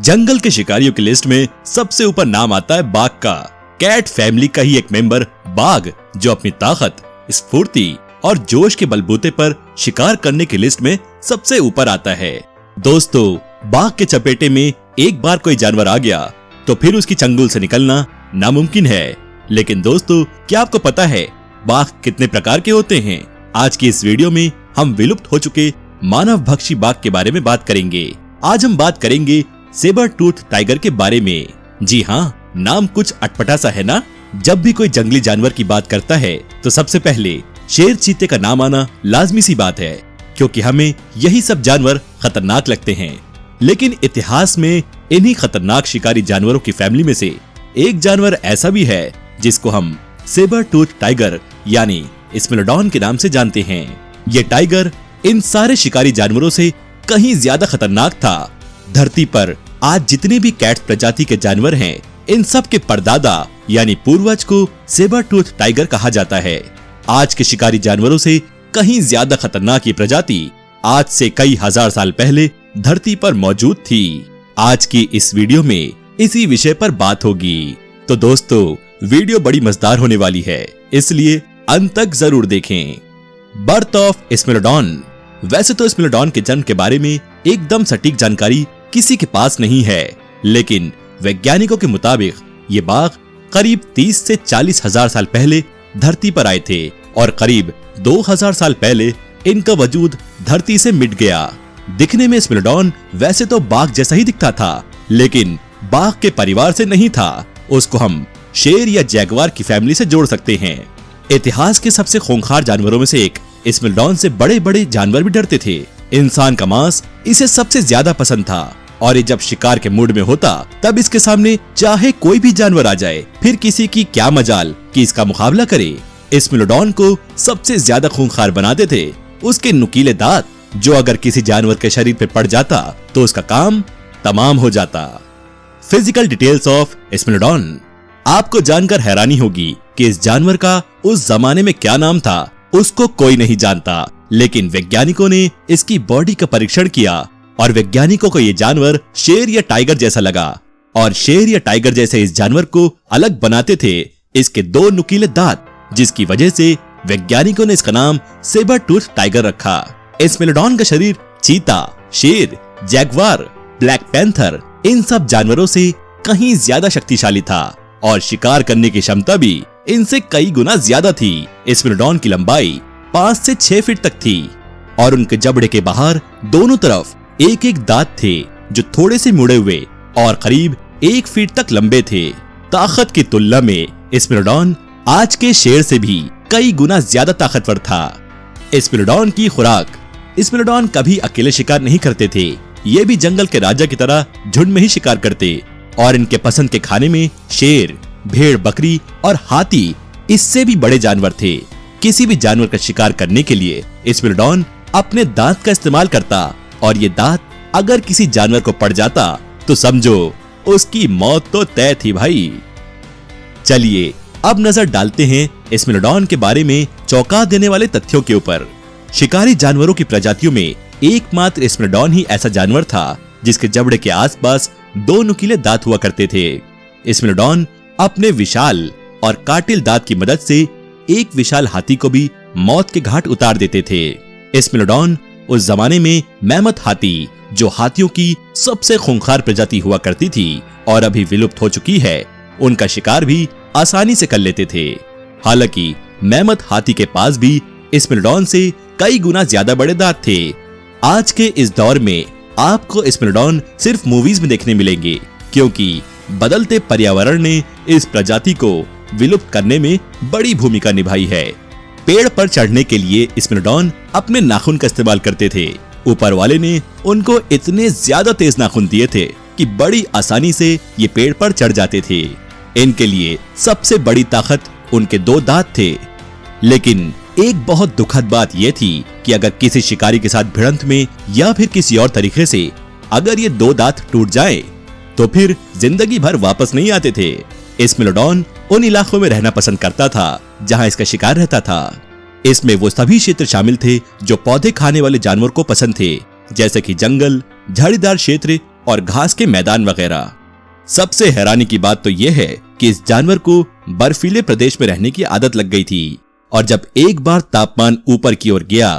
जंगल के शिकारियों की लिस्ट में सबसे ऊपर नाम आता है बाघ का। कैट फैमिली का ही एक मेंबर बाघ, जो अपनी ताकत, स्फूर्ति और जोश के बलबूते पर शिकार करने की लिस्ट में सबसे ऊपर आता है। दोस्तों, बाघ के चपेटे में एक बार कोई जानवर आ गया तो फिर उसकी चंगुल से निकलना नामुमकिन है। लेकिन दोस्तों, क्या आपको पता है बाघ कितने प्रकार के होते हैं? आज की इस वीडियो में हम विलुप्त हो चुके मानव भक्षी बाघ के बारे में बात करेंगे। आज हम बात करेंगे सेबर टूथ टाइगर के बारे में। जी हाँ, नाम कुछ अटपटा सा है ना? जब भी कोई जंगली जानवर की बात करता है तो सबसे पहले शेर चीते का नाम आना लाजमी सी बात है, क्योंकि हमें यही सब जानवर खतरनाक लगते हैं। लेकिन इतिहास में इन्हीं खतरनाक शिकारी जानवरों की फैमिली में से एक जानवर ऐसा भी है जिसको हम सेबर टूथ टाइगर यानी स्मिलोडॉन के नाम से जानते हैं। ये टाइगर इन सारे शिकारी जानवरों से कहीं ज्यादा खतरनाक था। धरती पर आज जितने भी कैट प्रजाति के जानवर हैं, इन सब के परदादा यानी पूर्वज को सेबर टूथ टाइगर कहा जाता है। आज के शिकारी जानवरों से कहीं ज्यादा खतरनाक ये प्रजाति आज से कई हजार साल पहले धरती पर मौजूद थी। आज की इस वीडियो में इसी विषय पर बात होगी। तो दोस्तों, वीडियो बड़ी मजेदार होने वाली है, इसलिए अंत तक जरूर देखें। Birth of Smilodon. वैसे तो स्मिलोडॉन के जन्म के बारे में एकदम सटीक जानकारी किसी के पास नहीं है, लेकिन वैज्ञानिकों के मुताबिक ये बाघ करीब 30 से 40 हजार साल पहले धरती पर आए थे और करीब 2000 साल पहले इनका वजूद धरती से मिट गया। दिखने में स्मिलोडॉन वैसे तो बाघ जैसा ही दिखता था, लेकिन बाघ के परिवार से नहीं था। उसको हम शेर या जैगवार की फैमिली से जोड़ सकते हैं। इतिहास के सबसे खूंखार जानवरों में से एक स्मिलोडॉन से बड़े बड़े जानवर भी डरते थे। इंसान का मांस इसे सबसे ज्यादा पसंद था और ये जब शिकार के मूड में होता तब इसके सामने चाहे कोई भी जानवर आ जाए, फिर किसी की क्या मजाल कि इसका मुकाबला करे। स्मिलोडॉन को सबसे ज्यादा खूंखार बनाते थे उसके नुकीले दांत, जो अगर किसी जानवर के शरीर पे पड़ जाता तो उसका काम तमाम हो जाता। Physical details of Smilodon. आपको जानकर हैरानी होगी कि इस जानवर का उस जमाने में क्या नाम था, उसको कोई नहीं जानता। लेकिन वैज्ञानिकों ने इसकी बॉडी का परीक्षण किया और वैज्ञानिकों को ये जानवर शेर या टाइगर जैसा लगा, और शेर या टाइगर जैसे इस जानवर को अलग बनाते थे इसके दो नुकीले दांत, जिसकी वजह से वैज्ञानिकों ने इसका नाम सेबर टूथ टाइगर रखा। स्मिलोडॉन का शरीर चीता, शेर, जैगवार, ब्लैक पैंथर इन सब जानवरों से कहीं ज्यादा शक्तिशाली था और शिकार करने की क्षमता भी इनसे कई गुना ज्यादा थी। स्मिलोडॉन की लंबाई 5 से 6 फीट तक थी और उनके जबड़े के बाहर दोनों तरफ एक एक दांत थे जो थोड़े से मुड़े हुए और करीब 1 फीट तक लंबे थे। ताकत की तुलना में स्मिलोडॉन आज के शेर से भी कई गुना ज्यादा ताकतवर था। स्मिलोडॉन की खुराक। स्मिलोडॉन कभी अकेले शिकार नहीं करते थे, ये भी जंगल के राजा की तरह झुंड में ही शिकार करते और इनके पसंद के खाने में शेर, भेड़, बकरी और हाथी इससे भी बड़े जानवर थे। किसी भी जानवर का शिकार करने के लिए स्मिलोडॉन अपने दांत का इस्तेमाल करता और ये दांत अगर किसी जानवर को पड़ जाता तो समझो उसकी मौत तो तय थी भाई। चलिए अब नजर डालते हैं स्मिलोडॉन के बारे में चौंका देने वाले तथ्यों के ऊपर। शिकारी जानवरों की प्रजातियों में एकमात्र स्मिलोडॉन ही ऐसा जानवर था जिसके जबड़े के आसपास 2 नुकीले दांत हुआ करते थे। स्मिलोडॉन अपने विशाल और काटिल दांत की मदद से एक विशाल हाथी को भी मौत के घाट उतार देते थे। स्मिलोडॉन उस जमाने में मैमथ हाथी, जो हाथियों की सबसे खूंखार प्रजाति हुआ करती थी और अभी विलुप्त हो चुकी है, उनका शिकार भी आसानी से कर लेते थे। हालांकि मैमथ हाथी के पास भी स्मिलोडॉन से कई गुना ज्यादा बड़े दांत थे। आज के इस दौर में आपको स्मिलोडॉन सिर्फ मूवीज में देखने मिलेंगे, क्योंकि बदलते पर्यावरण ने इस प्रजाति को विलुप्त करने में बड़ी भूमिका निभाई है। पेड़ पर चढ़ने के लिए स्मिलोडॉन अपने नाखून का इस्तेमाल करते थे। ऊपर वाले ने उनको इतने ज्यादा तेज नाखून दिए थे कि बड़ी आसानी से ये पेड़ पर चढ़ जाते थे। इनके लिए सबसे बड़ी ताकत उनके 2 दांत थे। लेकिन एक बहुत दुखद बात यह थी कि अगर किसी शिकारी के साथ भिड़ंत में या फिर किसी और तरीके से अगर ये 2 दांत टूट जाएं, तो फिर जिंदगी भर वापस नहीं आते थे। स्मिलोडॉन उन इलाकों में रहना पसंद करता था जहां इसका शिकार रहता था। इसमें वो सभी क्षेत्र शामिल थे जो पौधे खाने वाले जानवर को पसंद थे, जैसे कि जंगल, झाड़ीदार क्षेत्र और घास के मैदान वगैरह। सबसे हैरानी की बात तो यह है कि इस जानवर को बर्फीले प्रदेश में रहने की आदत लग गई थी और जब एक बार तापमान ऊपर की ओर गया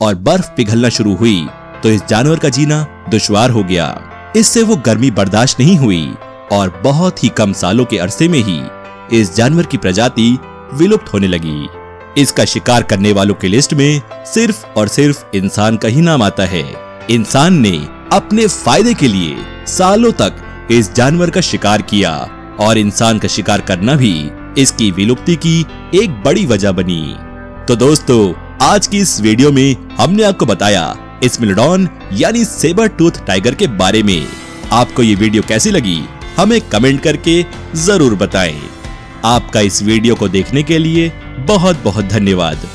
और बर्फ पिघलना शुरू हुई तो इस जानवर का जीना दुश्वार हो गया। इससे वो गर्मी बर्दाश्त नहीं हुई और बहुत ही कम सालों के अरसे में ही इस जानवर की प्रजाति विलुप्त होने लगी। इसका शिकार करने वालों की लिस्ट में सिर्फ और सिर्फ इंसान का ही नाम आता है। इंसान ने अपने फायदे के लिए सालों तक इस जानवर का शिकार किया और इंसान का शिकार करना भी इसकी विलुप्ति की एक बड़ी वजह बनी। तो दोस्तों, आज की इस वीडियो में हमने आपको बताया इस मिलोडॉन यानी सेबर टूथ टाइगर के बारे में। आपको ये वीडियो कैसी लगी हमें कमेंट करके जरूर बताएं। आपका इस वीडियो को देखने के लिए बहुत बहुत धन्यवाद।